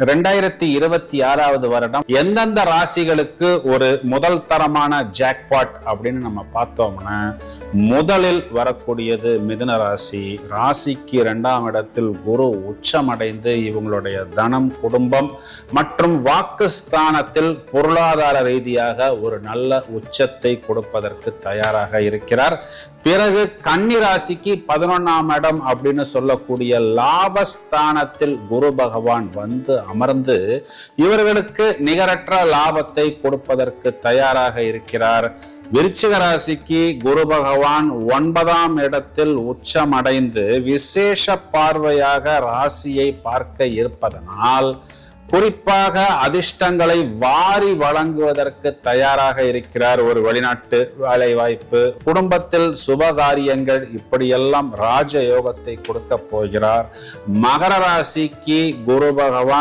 2026 வருடம் எந்தெந்த ராசிகளுக்கு ஒரு முதல் தரமான ஜாக்பாட் அப்படின்னு நம்ம பார்த்தோம்னா, முதலில் வரக்கூடியது மிதுன ராசி. ராசிக்கு 2ஆம் இடத்தில் குரு உச்சமடைந்து இவங்களுடைய தனம், குடும்பம் மற்றும் வாக்குஸ்தானத்தில் பொருளாதார ரீதியாக ஒரு நல்ல உச்சத்தை கொடுப்பதற்கு தயாராக இருக்கிறார். பிறகு கன்னி ராசிக்கு 11ஆம் இடம் அப்படின்னு சொல்லக்கூடிய லாபஸ்தானத்தில் குரு பகவான் வந்து அமர்ந்து இவர்களுக்கு நிகரற்ற லாபத்தை கொடுப்பதற்கு தயாராக இருக்கிறார். விருச்சிக ராசிக்கு குரு பகவான் 9ஆம் இடத்தில் உச்சமடைந்து விசேஷ பார்வையாக ராசியை பார்க்க இருப்பதனால் குறிப்பாக அதிர்ஷ்டங்களை வாரி வழங்குவதற்கு தயாராக இருக்கிறார். ஒரு வெளிநாட்டு வேலை வாய்ப்பு, குடும்பத்தில் சுபகாரியங்கள், இப்படியெல்லாம் ராஜயோகத்தை கொடுக்க போகிறார். மகர ராசிக்கு குரு பகவான்